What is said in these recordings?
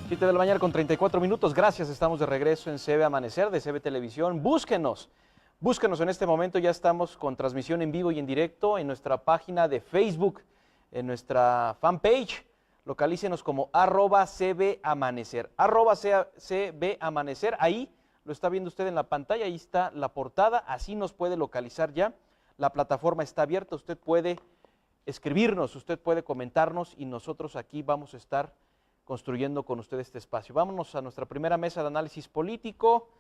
7 de la mañana con 34 minutos. Gracias, estamos de regreso en CB Amanecer de CB Televisión. Búsquenos en este momento. Ya estamos con transmisión en vivo y en directo en nuestra página de Facebook, en nuestra fanpage. Localícenos como @CBAmanecer, @CBAmanecer. Ahí lo está viendo usted en la pantalla, ahí está la portada, así nos puede localizar ya. La plataforma está abierta, usted puede escribirnos, usted puede comentarnos y nosotros aquí vamos a estar construyendo con usted este espacio. Vámonos a nuestra primera mesa de análisis político.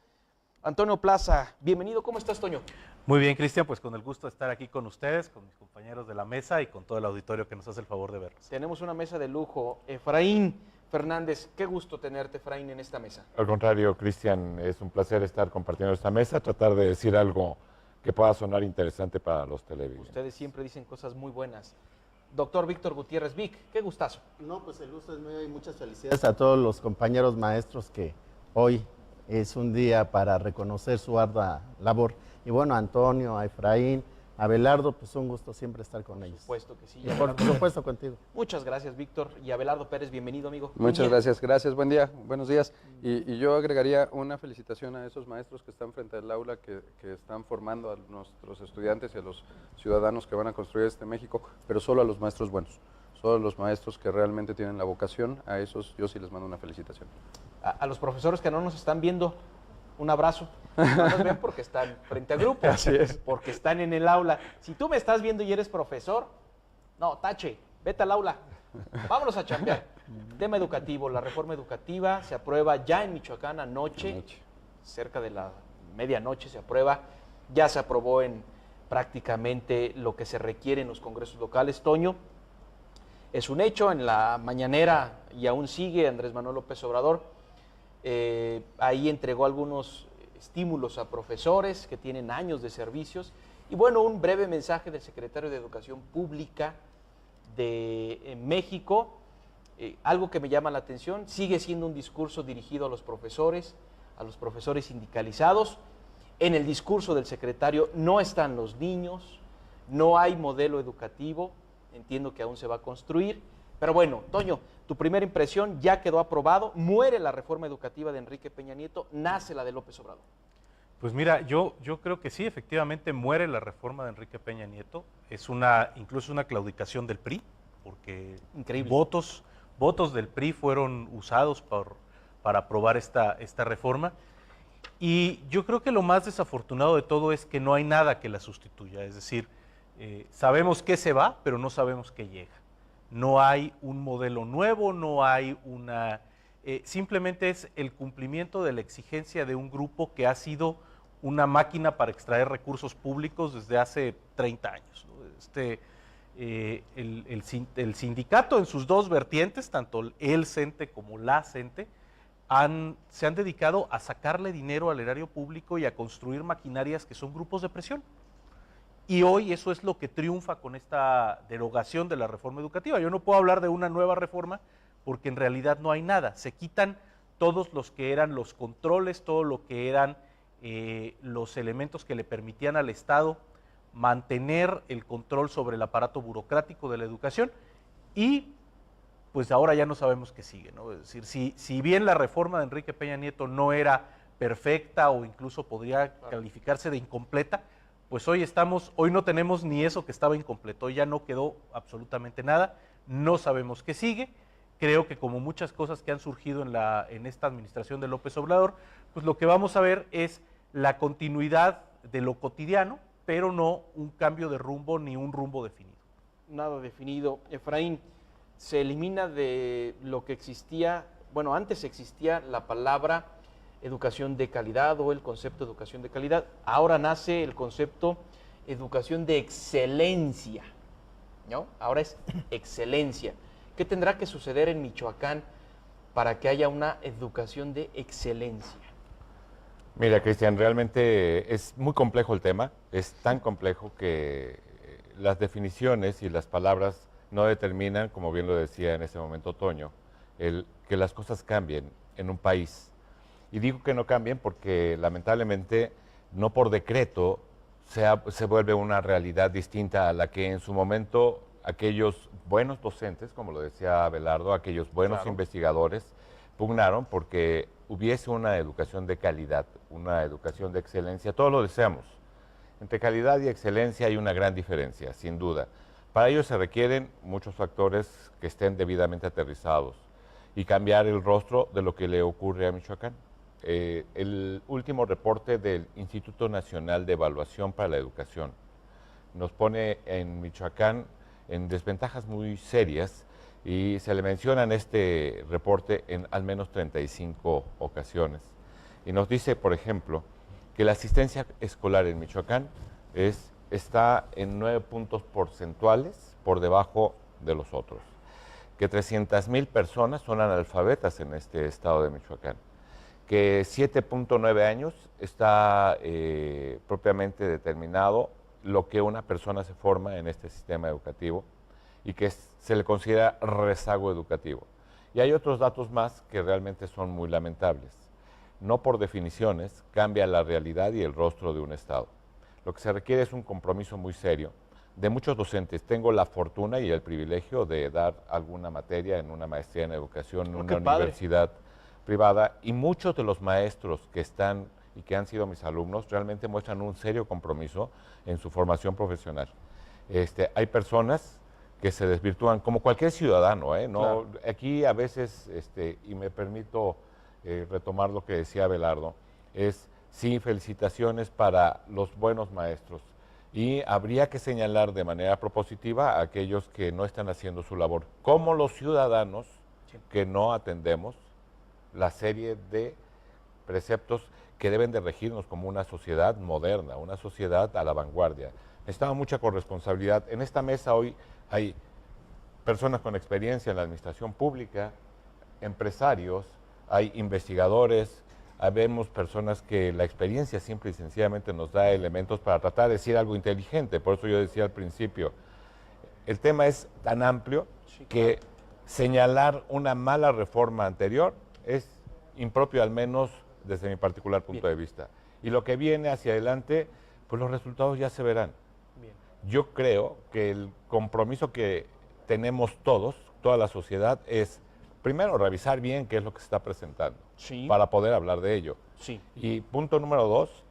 Antonio Plaza, bienvenido. ¿Cómo estás, Toño? Muy bien, Cristian, pues con el gusto de estar aquí con ustedes, con mis compañeros de la mesa y con todo el auditorio que nos hace el favor de vernos. Tenemos una mesa de lujo. Efraín Fernández, qué gusto tenerte, Efraín, en esta mesa. Al contrario, Cristian, es un placer estar compartiendo esta mesa, tratar de decir algo que pueda sonar interesante para los televidentes. Ustedes siempre dicen cosas muy buenas. Doctor Víctor Gutiérrez Vic, qué gustazo. No, pues el gusto es mío y muchas felicidades a todos los compañeros maestros que hoy es un día para reconocer su ardua labor. Y bueno, a Antonio, a Efraín, a Abelardo, pues un gusto siempre estar con ellos. Por supuesto que sí. Por supuesto contigo. Muchas gracias, Víctor. Y Abelardo Pérez, bienvenido, amigo. Muchas gracias, buen día, buenos días. Y yo agregaría una felicitación a esos maestros que están frente al aula, que están formando a nuestros estudiantes y a los ciudadanos que van a construir este México, pero solo a los maestros buenos, solo a los maestros que realmente tienen la vocación, a esos yo sí les mando una felicitación. A los profesores que no nos están viendo, un abrazo. No nos ven porque están frente al grupo, Así es. porque están en el aula. Si tú me estás viendo y eres profesor, no, tache, vete al aula. Vámonos a chambear. Tema educativo, la reforma educativa se aprueba ya en Michoacán anoche, cerca de la medianoche se aprueba. Ya se aprobó en prácticamente lo que se requiere en los congresos locales. Toño, es un hecho, en la mañanera y aún sigue Andrés Manuel López Obrador. Ahí entregó algunos estímulos a profesores que tienen años de servicios y bueno, un breve mensaje del secretario de Educación Pública de México. Algo que me llama la atención, sigue siendo un discurso dirigido a los profesores sindicalizados. En el discurso del secretario no están los niños, no hay modelo educativo, entiendo que aún se va a construir. Pero bueno, Toño, tu primera impresión, ya quedó aprobado, muere la reforma educativa de Enrique Peña Nieto, nace la de López Obrador. Pues mira, yo creo que sí, efectivamente muere la reforma de Enrique Peña Nieto, es incluso una claudicación del PRI, porque Increíble. votos del PRI fueron usados para aprobar esta reforma. Y yo creo que lo más desafortunado de todo es que no hay nada que la sustituya, es decir, sabemos que se va, pero no sabemos que llega. No hay un modelo nuevo, no hay simplemente es el cumplimiento de la exigencia de un grupo que ha sido una máquina para extraer recursos públicos desde hace 30 años. ¿No? El sindicato en sus dos vertientes, tanto el CENTE como la CENTE, se han dedicado a sacarle dinero al erario público y a construir maquinarias que son grupos de presión. Y hoy eso es lo que triunfa con esta derogación de la reforma educativa. Yo no puedo hablar de una nueva reforma porque en realidad no hay nada. Se quitan todos los que eran los controles, todo lo que eran los elementos que le permitían al Estado mantener el control sobre el aparato burocrático de la educación y pues ahora ya no sabemos qué sigue, ¿no? Es decir, si bien la reforma de Enrique Peña Nieto no era perfecta o incluso podría calificarse de incompleta, pues hoy no tenemos ni eso que estaba incompleto, ya no quedó absolutamente nada, no sabemos qué sigue. Creo que como muchas cosas que han surgido en esta administración de López Obrador, pues lo que vamos a ver es la continuidad de lo cotidiano, pero no un cambio de rumbo ni un rumbo definido. Nada definido. Efraín, se elimina de lo que existía, bueno, antes existía la palabra educación de calidad o el concepto de educación de calidad, ahora nace el concepto educación de excelencia, ¿no? Ahora es excelencia. ¿Qué tendrá que suceder en Michoacán para que haya una educación de excelencia? Mira, Cristian, realmente es muy complejo el tema, es tan complejo que las definiciones y las palabras no determinan, como bien lo decía en ese momento Toño, que las cosas cambien en un país. Y digo que no cambien porque lamentablemente no por decreto se vuelve una realidad distinta a la que en su momento aquellos buenos docentes, como lo decía Abelardo, aquellos buenos investigadores, pugnaron porque hubiese una educación de calidad, una educación de excelencia. Todos lo deseamos. Entre calidad y excelencia hay una gran diferencia, sin duda. Para ello se requieren muchos factores que estén debidamente aterrizados y cambiar el rostro de lo que le ocurre a Michoacán. El último reporte del Instituto Nacional de Evaluación para la Educación nos pone en Michoacán en desventajas muy serias y se le menciona en este reporte en al menos 35 ocasiones. Y nos dice, por ejemplo, que la asistencia escolar en Michoacán está en 9 puntos porcentuales por debajo de los otros, que 300,000 personas son analfabetas en este estado de Michoacán, que 7.9 años está propiamente determinado lo que una persona se forma en este sistema educativo y que se le considera rezago educativo. Y hay otros datos más que realmente son muy lamentables. No por definiciones cambia la realidad y el rostro de un Estado. Lo que se requiere es un compromiso muy serio de muchos docentes. Tengo la fortuna y el privilegio de dar alguna materia en una maestría en educación en una universidad privada, y muchos de los maestros que están y que han sido mis alumnos realmente muestran un serio compromiso en su formación profesional. Hay personas que se desvirtúan, como cualquier ciudadano, ¿eh? No, claro. Aquí a veces, y me permito retomar lo que decía Abelardo, sí, felicitaciones para los buenos maestros, y habría que señalar de manera propositiva a aquellos que no están haciendo su labor, como los ciudadanos que no atendemos la serie de preceptos que deben de regirnos como una sociedad moderna, una sociedad a la vanguardia. Necesitamos mucha corresponsabilidad. En esta mesa hoy hay personas con experiencia en la administración pública, empresarios, hay investigadores, vemos personas que la experiencia simple y sencillamente nos da elementos para tratar de decir algo inteligente. Por eso yo decía al principio, el tema es tan amplio que señalar una mala reforma anterior es impropio, al menos desde mi particular punto de vista. Y lo que viene hacia adelante, pues los resultados ya se verán. Bien. Yo creo que el compromiso que tenemos todos, toda la sociedad, es primero revisar bien qué es lo que se está presentando, para poder hablar de ello. Y punto número 2,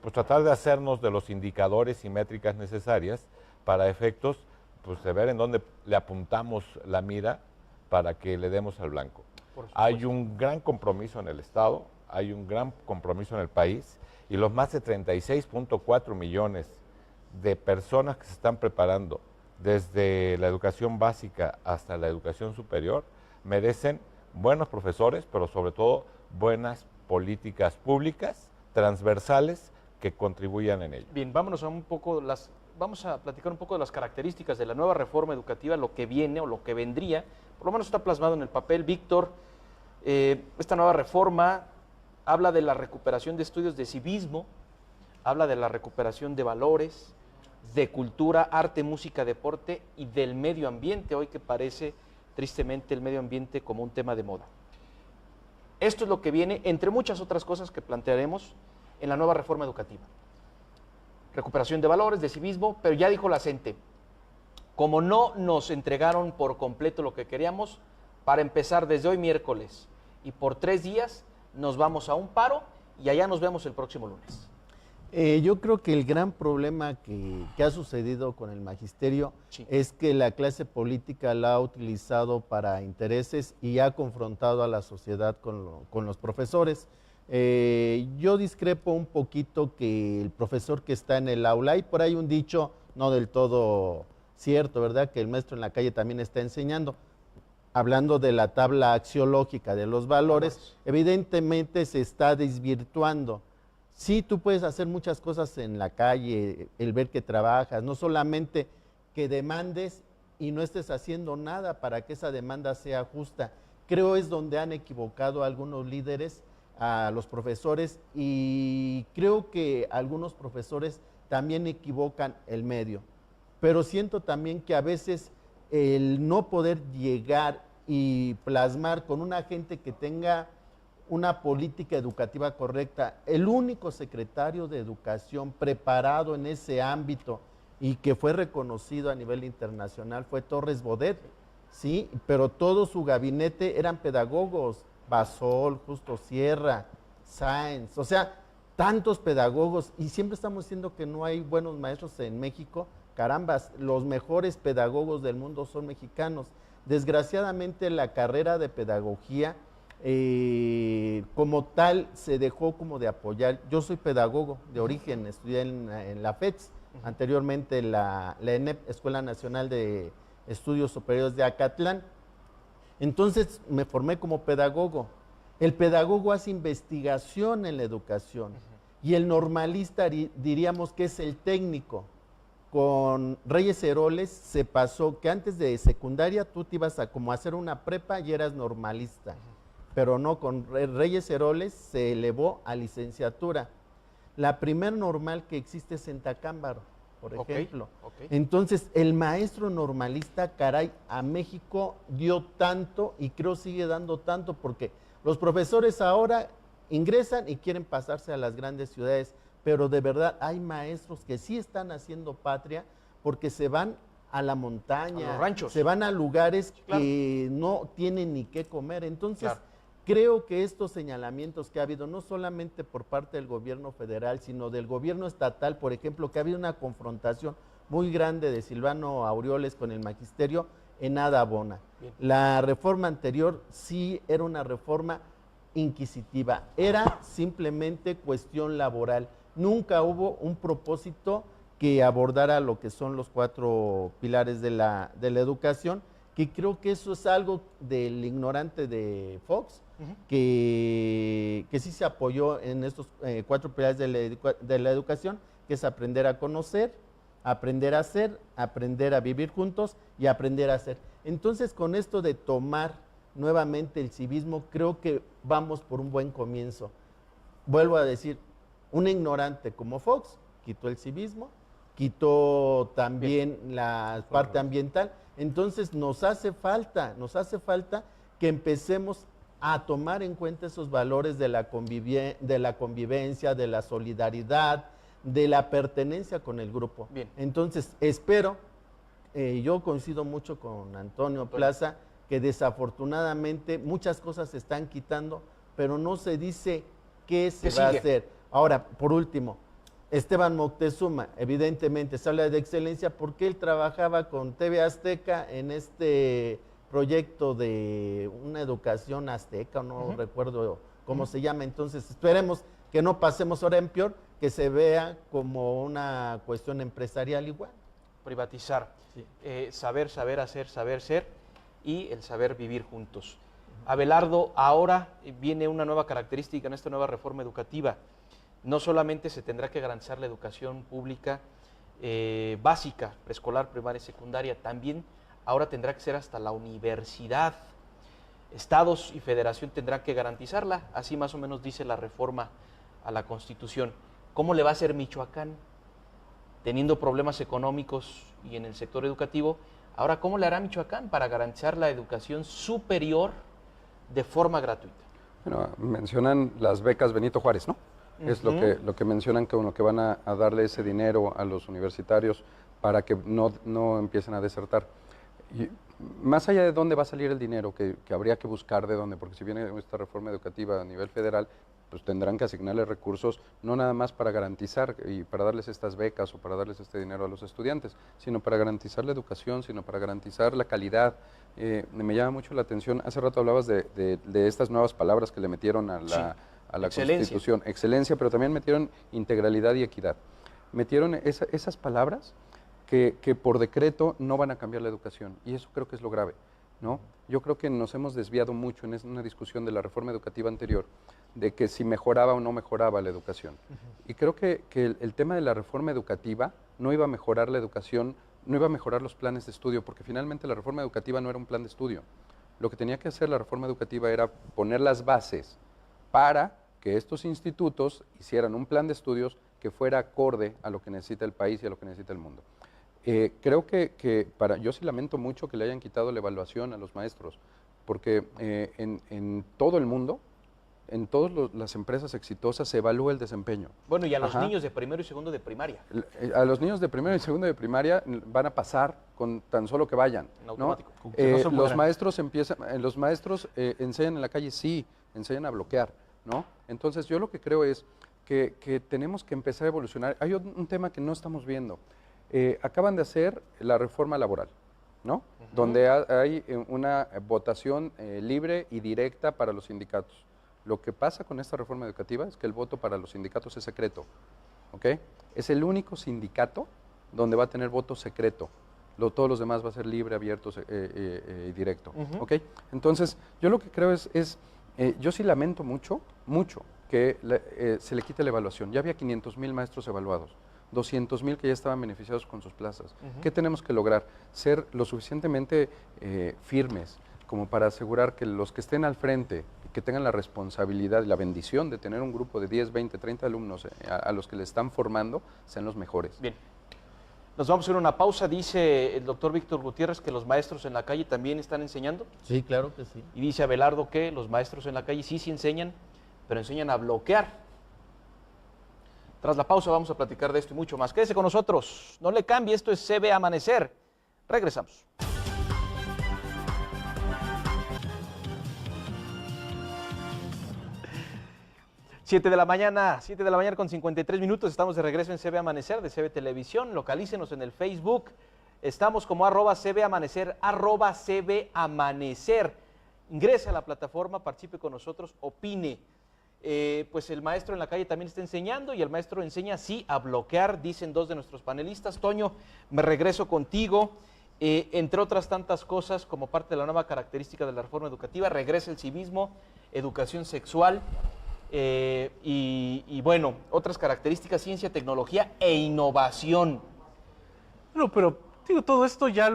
pues tratar de hacernos de los indicadores y métricas necesarias para efectos, pues de ver en dónde le apuntamos la mira para que le demos al blanco. Hay un gran compromiso en el Estado, hay un gran compromiso en el país, y los más de 36.4 millones de personas que se están preparando desde la educación básica hasta la educación superior merecen buenos profesores, pero sobre todo buenas políticas públicas transversales que contribuyan en ello. Bien, vamos a platicar un poco de las características de la nueva reforma educativa, lo que viene o lo que vendría. Por lo menos está plasmado en el papel. Víctor, esta nueva reforma habla de la recuperación de estudios de civismo, habla de la recuperación de valores, de cultura, arte, música, deporte y del medio ambiente, hoy que parece tristemente el medio ambiente como un tema de moda. Esto es lo que viene, entre muchas otras cosas que plantearemos en la nueva reforma educativa. Recuperación de valores, de civismo, pero ya dijo la CENTE, como no nos entregaron por completo lo que queríamos, para empezar desde hoy miércoles y por 3 días nos vamos a un paro y allá nos vemos el próximo lunes. Yo creo que el gran problema que ha sucedido con el magisterio es que la clase política la ha utilizado para intereses y ha confrontado a la sociedad con los profesores. Yo discrepo un poquito que el profesor que está en el aula, hay por ahí un dicho no del todo cierto, ¿verdad? Que el maestro en la calle también está enseñando. Hablando de la tabla axiológica de los valores, evidentemente se está desvirtuando. Sí, tú puedes hacer muchas cosas en la calle, el ver que trabajas, no solamente que demandes y no estés haciendo nada para que esa demanda sea justa. Creo es donde han equivocado a algunos líderes, a los profesores, y creo que algunos profesores también equivocan el medio. Pero siento también que a veces el no poder llegar y plasmar con una gente que tenga una política educativa correcta, el único secretario de Educación preparado en ese ámbito y que fue reconocido a nivel internacional fue Torres Bodet, ¿sí? Pero todo su gabinete eran pedagogos, Basol, Justo Sierra, Sáenz, o sea, tantos pedagogos, y siempre estamos diciendo que no hay buenos maestros en México. Carambas, los mejores pedagogos del mundo son mexicanos. Desgraciadamente la carrera de pedagogía como tal se dejó como de apoyar. Yo soy pedagogo de origen, estudié en la FETS, anteriormente la ENEP, Escuela Nacional de Estudios Superiores de Acatlán. Entonces me formé como pedagogo. El pedagogo hace investigación en la educación y el normalista diríamos que es el técnico. Con Reyes Heroles se pasó que antes de secundaria tú te ibas a como hacer una prepa y eras normalista, pero no, con Reyes Heroles se elevó a licenciatura. La primer normal que existe es en Tacámbaro, por ejemplo. Entonces, el maestro normalista, caray, a México dio tanto y creo sigue dando tanto porque los profesores ahora ingresan y quieren pasarse a las grandes ciudades, pero de verdad hay maestros que sí están haciendo patria porque se van a la montaña, a los ranchos, se van a lugares claro, que no tienen ni qué comer. Entonces, creo que estos señalamientos que ha habido, no solamente por parte del gobierno federal, sino del gobierno estatal, por ejemplo, que ha habido una confrontación muy grande de Silvano Aureoles con el magisterio, en nada abona. La reforma anterior sí era una reforma inquisitiva, era simplemente cuestión laboral. Nunca hubo un propósito que abordara lo que son los 4 pilares de la educación, que creo que eso es algo del ignorante de Fox, que sí se apoyó en estos 4 pilares de la educación, que es aprender a conocer, aprender a hacer, aprender a vivir juntos y aprender a hacer. Entonces, con esto de tomar nuevamente el civismo, creo que vamos por un buen comienzo. Vuelvo a decir, un ignorante como Fox quitó el civismo, quitó también la parte ambiental. Entonces nos hace falta que empecemos a tomar en cuenta esos valores de la convivencia, de la solidaridad, de la pertenencia con el grupo. Bien. Entonces espero, yo coincido mucho con Antonio Plaza, que desafortunadamente muchas cosas se están quitando, pero no se dice qué se va a hacer. Ahora, por último, Esteban Moctezuma, evidentemente se habla de excelencia porque él trabajaba con TV Azteca en este proyecto de una educación azteca, no recuerdo cómo se llama. Entonces esperemos que no pasemos ahora en peor, que se vea como una cuestión empresarial igual. Privatizar, saber hacer, saber ser y el saber vivir juntos. Abelardo, ahora viene una nueva característica en esta nueva reforma educativa. No solamente se tendrá que garantizar la educación pública básica, preescolar, primaria y secundaria, también ahora tendrá que ser hasta la universidad. Estados y federación tendrán que garantizarla, así más o menos dice la reforma a la Constitución. ¿Cómo le va a hacer Michoacán, teniendo problemas económicos y en el sector educativo? Ahora, ¿cómo le hará Michoacán para garantizar la educación superior de forma gratuita? Bueno, mencionan las becas Benito Juárez, ¿no? Es lo que mencionan, con lo que van a darle ese dinero a los universitarios para que no empiecen a desertar. Y más allá de dónde va a salir el dinero, que habría que buscar de dónde, porque si viene esta reforma educativa a nivel federal, pues tendrán que asignarle recursos, no nada más para garantizar y para darles estas becas o para darles este dinero a los estudiantes, sino para garantizar la educación, sino para garantizar la calidad. Me llama mucho la atención, hace rato hablabas de estas nuevas palabras que le metieron a la Constitución, excelencia, pero también metieron integralidad y equidad. Metieron esas palabras que por decreto no van a cambiar la educación, y eso creo que es lo grave, ¿no? Yo creo que nos hemos desviado mucho en una discusión de la reforma educativa anterior, de que si mejoraba o no mejoraba la educación. Y creo que el tema de la reforma educativa no iba a mejorar la educación, no iba a mejorar los planes de estudio, porque finalmente la reforma educativa no era un plan de estudio. Lo que tenía que hacer la reforma educativa era poner las bases para que estos institutos hicieran un plan de estudios que fuera acorde a lo que necesita el país y a lo que necesita el mundo. Creo que yo sí lamento mucho que le hayan quitado la evaluación a los maestros, porque en todo el mundo en todas las empresas exitosas se evalúa el desempeño. Bueno, y a los Ajá. niños de primero y segundo de primaria. A los niños de primero y segundo de primaria van a pasar con tan solo que vayan, En ¿no? automático. Con que no se Los mueran. maestros los maestros enseñan en la calle, sí, enseñan a bloquear, ¿no? Entonces yo lo que creo es que tenemos que empezar a evolucionar. Hay un tema que no estamos viendo. Acaban de hacer la reforma laboral, ¿no? Donde hay una votación libre y directa para los sindicatos. Lo que pasa con esta reforma educativa es que el voto para los sindicatos es secreto, ¿ok? Es el único sindicato donde va a tener voto secreto. Todos los demás va a ser libre, abierto y directo, ¿ok? Entonces, yo lo que creo yo sí lamento mucho que se le quite la evaluación. Ya había 500,000 maestros evaluados, 200,000 que ya estaban beneficiados con sus plazas. ¿Qué tenemos que lograr? Ser lo suficientemente firmes como para asegurar que los que estén al frente, que tengan la responsabilidad y la bendición de tener un grupo de 10, 20, 30 alumnos a los que le están formando, sean los mejores. Bien. Nos vamos a ir a una pausa. Dice el doctor Víctor Gutiérrez que los maestros en la calle también están enseñando. Sí, claro que sí. Y dice Abelardo que los maestros en la calle sí enseñan, pero enseñan a bloquear. Tras la pausa vamos a platicar de esto y mucho más. Quédese con nosotros. No le cambie, esto es CB Amanecer. Regresamos. Siete de la mañana con 53 minutos. Estamos de regreso en CB Amanecer de CB Televisión. Localícenos en el Facebook. Estamos como @CB Amanecer, @CB Amanecer. Ingrese a la plataforma, participe con nosotros, opine. Pues el maestro en la calle también está enseñando y el maestro enseña sí a bloquear, dicen dos de nuestros panelistas. Toño, me regreso contigo. Entre otras tantas cosas, como parte de la nueva característica de la reforma educativa, regresa el civismo, educación sexual y bueno, otras características, ciencia, tecnología e innovación. No, pero digo, todo esto ya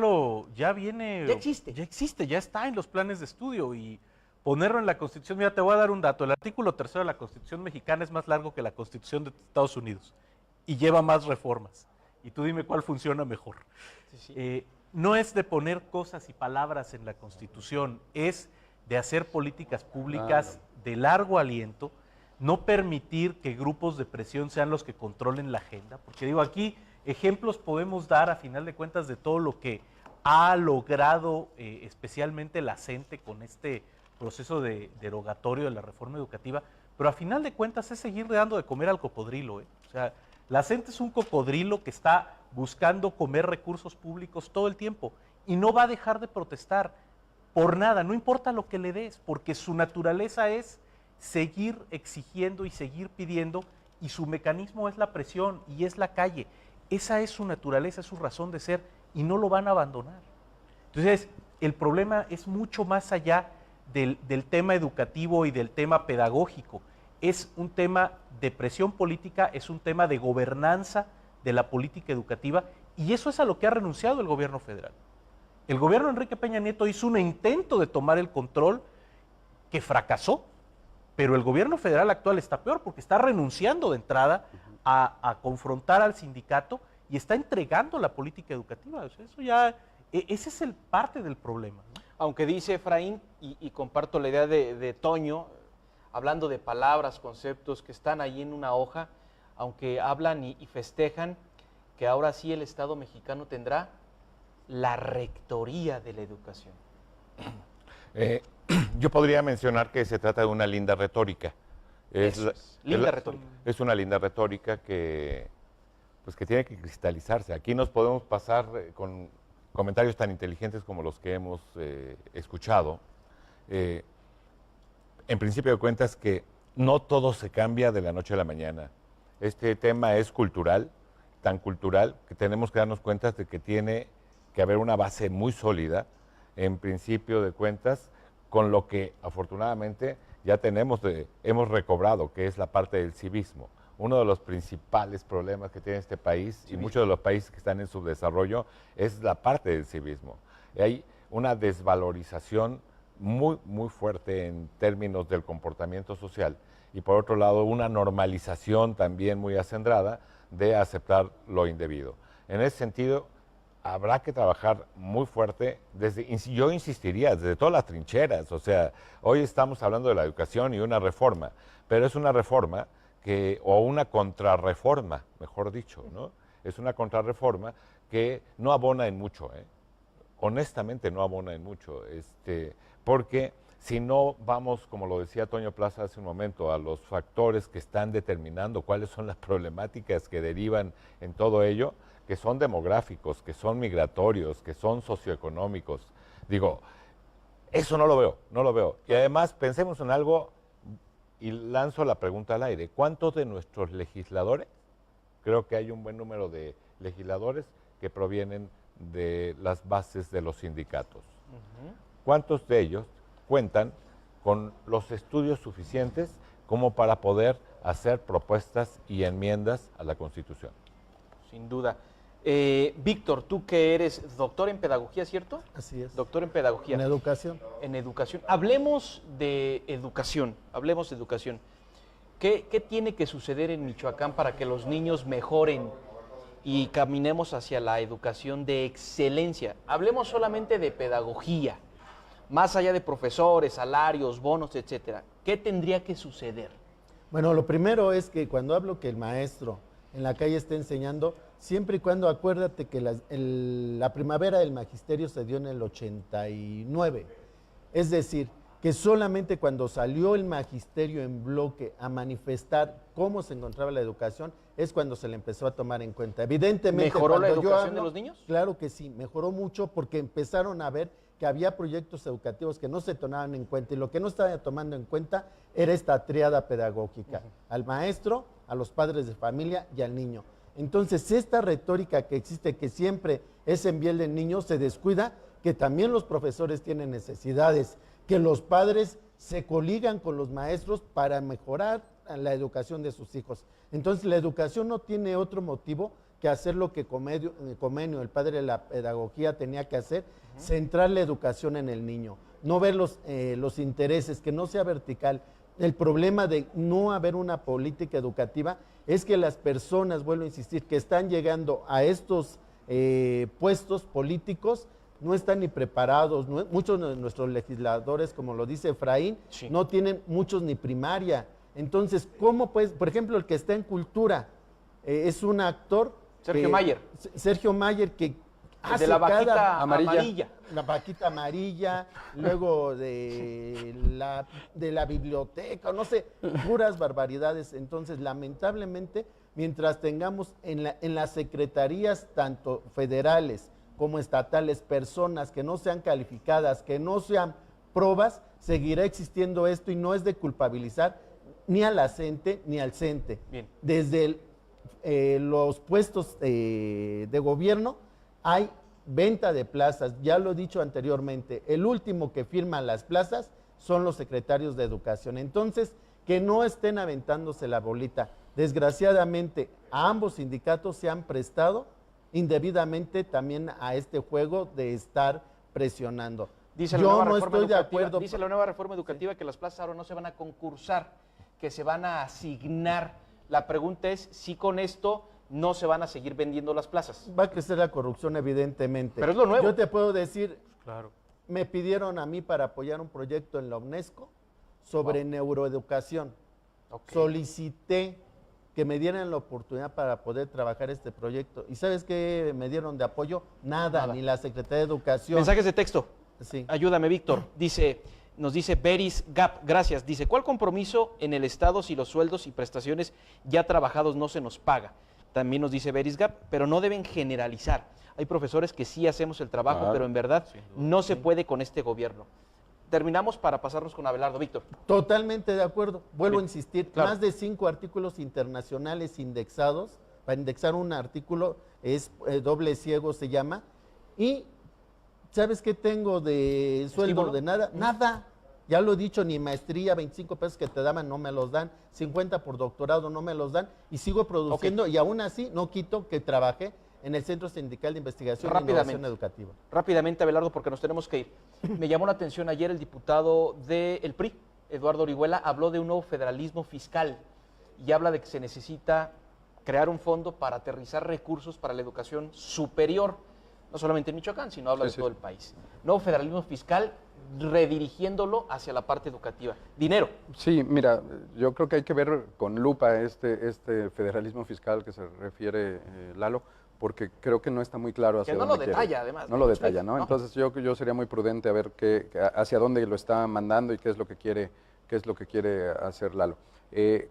viene. Ya existe. Ya existe, ya está en los planes de estudio y ponerlo en la Constitución. Mira, te voy a dar un dato. El artículo 3 de la Constitución mexicana es más largo que la Constitución de Estados Unidos y lleva más reformas. Y tú dime cuál funciona mejor. Sí. No es de poner cosas y palabras en la Constitución, es de hacer políticas públicas de largo aliento, no permitir que grupos de presión sean los que controlen la agenda, porque digo, aquí ejemplos podemos dar a final de cuentas de todo lo que ha logrado especialmente la CENTE con este proceso derogatorio de la reforma educativa, pero a final de cuentas es seguir dando de comer al cocodrilo. O sea, la CENTE es un cocodrilo que está buscando comer recursos públicos todo el tiempo y no va a dejar de protestar por nada, no importa lo que le des, porque su naturaleza es seguir exigiendo y seguir pidiendo y su mecanismo es la presión y es la calle. Esa es su naturaleza, es su razón de ser y no lo van a abandonar. Entonces, el problema es mucho más allá del tema educativo y del tema pedagógico. Es un tema de presión política, es un tema de gobernanza de la política educativa y eso es a lo que ha renunciado el gobierno federal. El gobierno de Enrique Peña Nieto hizo un intento de tomar el control que fracasó, pero el gobierno federal actual está peor porque está renunciando de entrada a confrontar al sindicato y está entregando la política educativa. O sea, eso ya, ese es el parte del problema, ¿no? Aunque dice Efraín, y comparto la idea de Toño, hablando de palabras, conceptos que están ahí en una hoja, aunque hablan y festejan que ahora sí el Estado mexicano tendrá la rectoría de la educación. Yo podría mencionar que se trata de una linda retórica. Linda retórica. Es una linda retórica que tiene que cristalizarse. Aquí nos podemos pasar con comentarios tan inteligentes como los que hemos escuchado. En principio de cuentas que no todo se cambia de la noche a la mañana. Este tema es cultural, tan cultural que tenemos que darnos cuenta de que tiene que haber una base muy sólida, en principio de cuentas, con lo que afortunadamente ya hemos recobrado, que es la parte del civismo. Uno de los principales problemas que tiene este país y muchos de los países que están en subdesarrollo es la parte del civismo. Hay una desvalorización muy, muy fuerte en términos del comportamiento social y por otro lado una normalización también muy acendrada de aceptar lo indebido. En ese sentido, habrá que trabajar muy fuerte, yo insistiría, desde todas las trincheras. O sea, hoy estamos hablando de la educación y una reforma, pero es una reforma o una contrarreforma, mejor dicho, ¿no? Es una contrarreforma que no abona en mucho, honestamente no abona en mucho, porque si no vamos, como lo decía Toño Plaza hace un momento, a los factores que están determinando cuáles son las problemáticas que derivan en todo ello, que son demográficos, que son migratorios, que son socioeconómicos. Digo, eso no lo veo. Y además pensemos en algo, y lanzo la pregunta al aire, ¿cuántos de nuestros legisladores, creo que hay un buen número de legisladores que provienen de las bases de los sindicatos? ¿Cuántos de ellos cuentan con los estudios suficientes como para poder hacer propuestas y enmiendas a la Constitución? Sin duda. Víctor, tú que eres doctor en pedagogía, ¿cierto? Así es. Doctor en pedagogía. En educación. En educación. Hablemos de educación. ¿Qué tiene que suceder en Michoacán para que los niños mejoren y caminemos hacia la educación de excelencia? Hablemos solamente de pedagogía, más allá de profesores, salarios, bonos, etcétera. ¿Qué tendría que suceder? Bueno, lo primero es que cuando hablo que el maestro en la calle está enseñando, siempre y cuando acuérdate que la primavera del magisterio se dio en el 89. Es decir, que solamente cuando salió el magisterio en bloque a manifestar cómo se encontraba la educación, es cuando se le empezó a tomar en cuenta. Evidentemente, ¿Mejoró la cuando yo educación hablo, de los niños? Claro que sí, mejoró mucho porque empezaron a ver que había proyectos educativos que no se tomaban en cuenta, y lo que no estaba tomando en cuenta era esta triada pedagógica, al maestro, a los padres de familia y al niño. Entonces, esta retórica que existe, que siempre es en bien del niño, se descuida que también los profesores tienen necesidades, que los padres se coligan con los maestros para mejorar la educación de sus hijos. Entonces, la educación no tiene otro motivo que hacer lo que Comenio, el padre de la pedagogía, tenía que hacer, centrar la educación en el niño, no ver los intereses, que no sea vertical. El problema de no haber una política educativa es que las personas, vuelvo a insistir, que están llegando a estos puestos políticos, no están ni preparados. Muchos de nuestros legisladores, como lo dice Efraín, Sí. no tienen muchos ni primaria. Entonces, ¿cómo pues? Por ejemplo, el que está en cultura es un actor. Sergio Mayer. Sergio Mayer, que hace De la vaquita cada amarilla. la vaquita amarilla, luego de la biblioteca, no sé, puras barbaridades. Entonces, lamentablemente, mientras tengamos en las secretarías, tanto federales como estatales, personas que no sean calificadas, que no sean probas, seguirá existiendo esto, y no es de culpabilizar ni a la CENTE ni al CENTE. Bien. Desde los puestos de gobierno hay venta de plazas, ya lo he dicho anteriormente, el último que firma las plazas son los secretarios de educación. Entonces, que no estén aventándose la bolita. Desgraciadamente, a ambos sindicatos se han prestado indebidamente también a este juego de estar presionando. Dice la Yo nueva no reforma estoy de educativa- acuerdo. Dice la nueva reforma educativa que las plazas ahora no se van a concursar, que se van a asignar. La pregunta es si con esto no se van a seguir vendiendo las plazas. Va a crecer la corrupción, evidentemente. Pero es lo nuevo. Yo te puedo decir, Claro. me pidieron a mí para apoyar un proyecto en la UNESCO sobre neuroeducación. Ok. Solicité que me dieran la oportunidad para poder trabajar este proyecto. ¿Y sabes qué me dieron de apoyo? Nada. Ni la Secretaría de Educación. Mensajes de texto. Sí. Ayúdame, Víctor. Nos dice Beris Gap, gracias. Dice, ¿cuál compromiso en el Estado si los sueldos y prestaciones ya trabajados no se nos paga? También nos dice Beris Gap, pero no deben generalizar. Hay profesores que sí hacemos el trabajo, Claro, pero en verdad no se puede con este gobierno. Terminamos para pasarnos con Abelardo. Víctor. Totalmente de acuerdo. Vuelvo a insistir, claro. más de 5 artículos internacionales indexados. Para indexar un artículo es doble ciego, se llama. Y ¿sabes qué tengo de sueldo? ¿Estímulo? De nada. Nada. Ya lo he dicho, ni maestría, 25 pesos que te daban no me los dan, 50 por doctorado no me los dan, y sigo produciendo, y aún así no quito que trabajé en el Centro Sindical de Investigación e Innovación Educativa. Rápidamente, Abelardo, porque nos tenemos que ir. Me llamó la atención ayer el diputado del PRI, Eduardo Orihuela, habló de un nuevo federalismo fiscal y habla de que se necesita crear un fondo para aterrizar recursos para la educación superior. no solamente en Michoacán, sino habla Sí, de sí, todo sí. el país. Nuevo federalismo fiscal redirigiéndolo hacia la parte educativa. Dinero. Sí, mira, yo creo que hay que ver con lupa este federalismo fiscal que se refiere Lalo, porque creo que no está muy claro hacia Que no dónde lo quiere. detalla, además. No lo me detalla, explico, ¿no? Entonces yo sería muy prudente a ver hacia dónde lo está mandando y qué es lo que quiere hacer Lalo.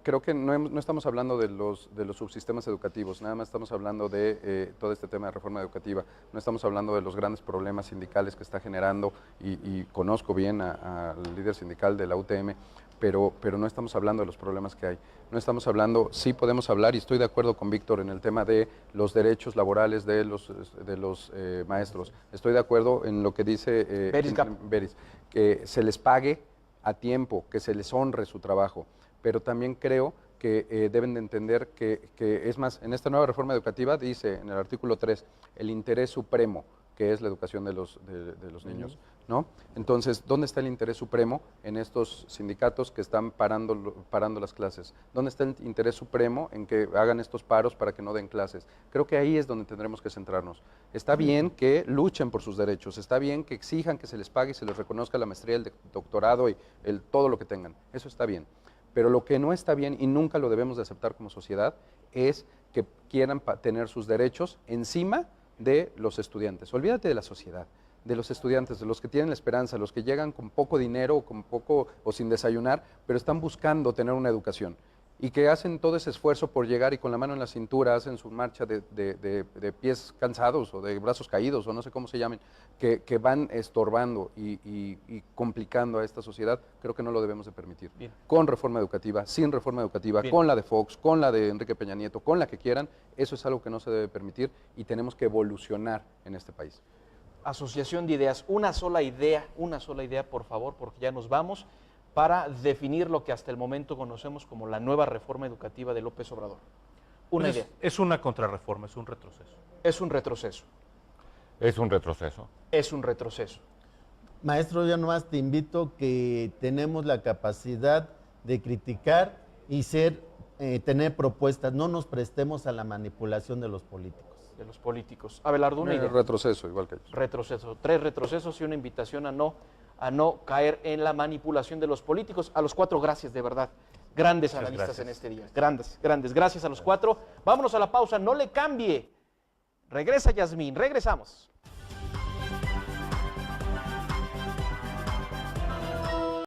Creo que no estamos hablando de los subsistemas educativos, nada más estamos hablando de todo este tema de reforma educativa, no estamos hablando de los grandes problemas sindicales que está generando y conozco bien al líder sindical de la UTM, pero no estamos hablando de los problemas que hay. No estamos hablando, sí podemos hablar, y estoy de acuerdo con Víctor en el tema de los derechos laborales de los maestros. Estoy de acuerdo en lo que dice Beris, que se les pague a tiempo, que se les honre su trabajo, pero también creo que deben de entender que es más, en esta nueva reforma educativa dice en el artículo 3, el interés supremo, que es la educación de los niños, ¿no? Entonces, ¿dónde está el interés supremo en estos sindicatos que están parando las clases? ¿Dónde está el interés supremo en que hagan estos paros para que no den clases? Creo que ahí es donde tendremos que centrarnos. Está bien que luchen por sus derechos, está bien que exijan que se les pague y se les reconozca la maestría, el doctorado y todo lo que tengan, eso está bien. Pero lo que no está bien y nunca lo debemos de aceptar como sociedad es que quieran tener sus derechos encima de los estudiantes. Olvídate de la sociedad, de los estudiantes, de los que tienen la esperanza, los que llegan con poco dinero, con poco o sin desayunar, pero están buscando tener una educación y que hacen todo ese esfuerzo por llegar y con la mano en la cintura hacen su marcha de pies cansados o de brazos caídos o no sé cómo se llamen, que van estorbando y complicando a esta sociedad. Creo que no lo debemos de permitir. Bien. Con reforma educativa, sin reforma educativa, Bien. con la de Fox, con la de Enrique Peña Nieto, con la que quieran, eso es algo que no se debe permitir y tenemos que evolucionar en este país. Asociación de ideas, una sola idea, por favor, porque ya nos vamos, para definir lo que hasta el momento conocemos como la nueva reforma educativa de López Obrador. Una Pues idea. es una contrarreforma, es un retroceso. Es un retroceso. Es un retroceso. Es un retroceso. Maestro, yo nomás te invito que tenemos la capacidad de criticar y tener propuestas, no nos prestemos a la manipulación de los políticos. De los políticos. Abelardo, una idea. Retroceso, igual que ellos. Retroceso. 3 retrocesos y una invitación a no caer en la manipulación de los políticos. A los 4, gracias, de verdad. Grandes Muchas analistas gracias. en este día. Grandes. Gracias a los 4. Vámonos a la pausa. No le cambie. Regresa Yasmín. Regresamos.